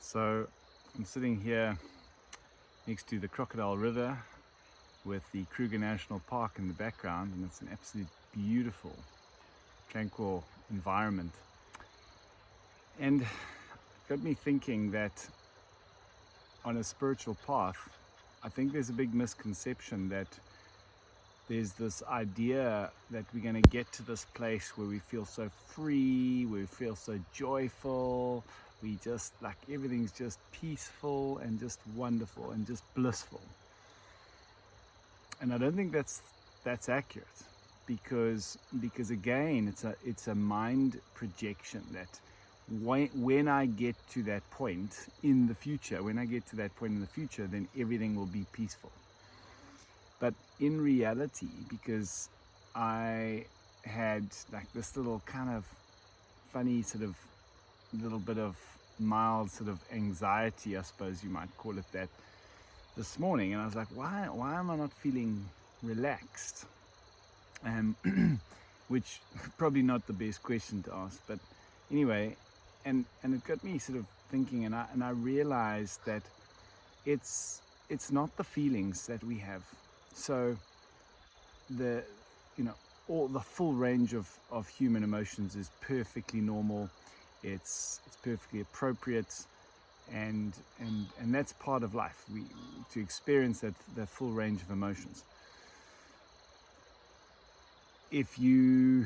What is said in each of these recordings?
So I'm sitting here next to the Crocodile River with the Kruger National Park in the background, and it's an absolute beautiful, tranquil environment. And it got me thinking that on a spiritual path, I think there's a big misconception that there's this idea that we're going to get to this place where we feel so free, we feel so joyful, we just like everything's just peaceful and just wonderful and just blissful. And I don't think that's accurate, because again, it's a mind projection that when I get to that point in the future, then everything will be peaceful. But in reality, because I had like this little kind of funny sort of little bit of mild sort of anxiety, I suppose you might call it that, this morning, and I was like, why am I not feeling relaxed? Which probably not the best question to ask, but anyway, and it got me sort of thinking, and I realized that it's not the feelings that we have. So all the full range of human emotions is perfectly normal. It's perfectly appropriate, and that's part of life. To experience that full range of emotions. If you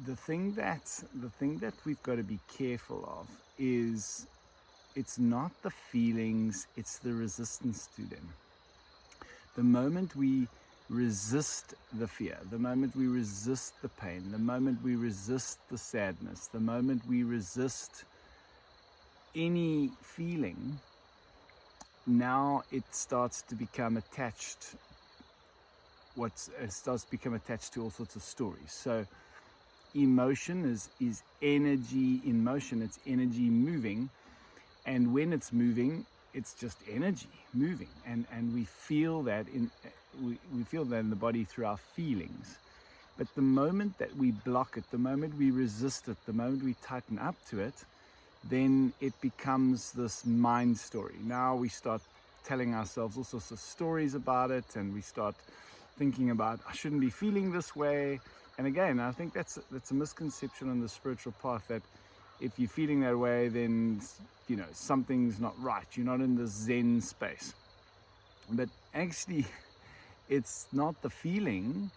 the thing that we've got to be careful of is it's not the feelings, it's the resistance to them. The moment we resist the fear, the moment we resist the pain, the moment we resist the sadness, the moment we resist any feeling, now it starts to become attached. It starts to become attached to all sorts of stories. So emotion is energy in motion. It's energy moving, and when it's moving, it's just energy moving, and we feel that we feel that in the body through our feelings. But the moment that we block it, the moment we resist it, the moment we tighten up to it, then it becomes this mind story. Now we start telling ourselves all sorts of stories about it, and we start thinking about, I shouldn't be feeling this way. And again, I think that's a misconception on the spiritual path, that if you're feeling that way, then something's not right. You're not in the Zen space. But actually, it's not the feeling.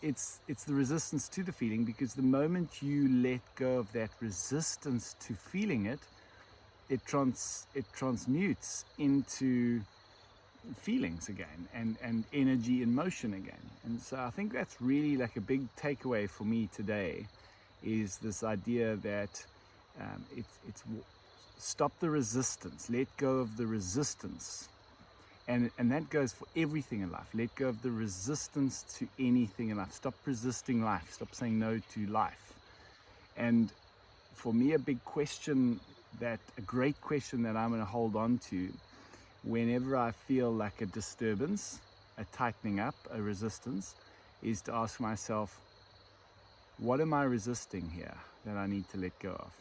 It's the resistance to the feeling, because the moment you let go of that resistance to feeling it, it transmutes into feelings again, and energy in motion again. And so I think that's really like a big takeaway for me today, is this idea that it's stop the resistance, let go of the resistance. And that goes for everything in life. Let go of the resistance to anything in life. Stop resisting life. Stop saying no to life. And for me, a great question that I'm going to hold on to whenever I feel like a disturbance, a tightening up, a resistance, is to ask myself, what am I resisting here that I need to let go of?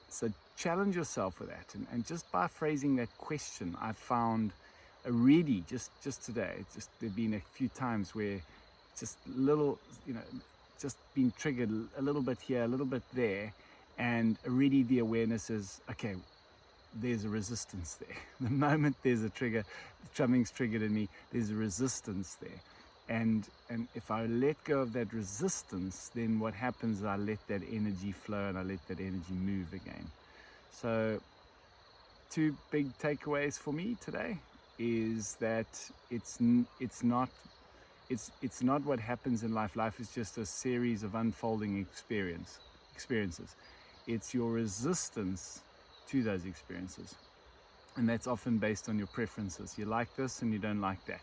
So challenge yourself with that, and just by phrasing that question, I found already just today, there've been a few times where just little, just being triggered a little bit here, a little bit there, and already the awareness is, okay, there's a resistance there. The moment there's a trigger, something's triggered in me, there's a resistance there. And if I let go of that resistance, then what happens is I let that energy flow, and I let that energy move again. So 2 big takeaways for me today is that it's not what happens in life. Life is just a series of unfolding experiences. It's your resistance to those experiences, and that's often based on your preferences. You like this and you don't like that,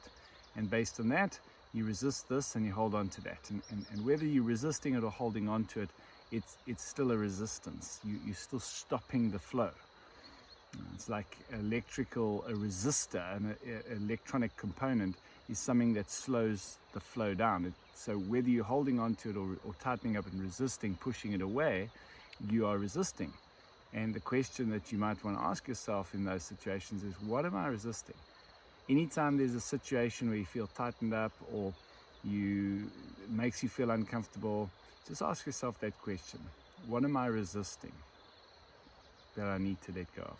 and based on that, you resist this and you hold on to that, and whether you're resisting it or holding on to it, it's still a resistance. You're still stopping the flow. It's like a resistor, an electronic component is something that slows the flow down. So whether you're holding on to it or tightening up and resisting, pushing it away, you are resisting. And the question that you might want to ask yourself in those situations is, what am I resisting? Anytime there's a situation where you feel tightened up or it makes you feel uncomfortable, just ask yourself that question. What am I resisting that I need to let go of?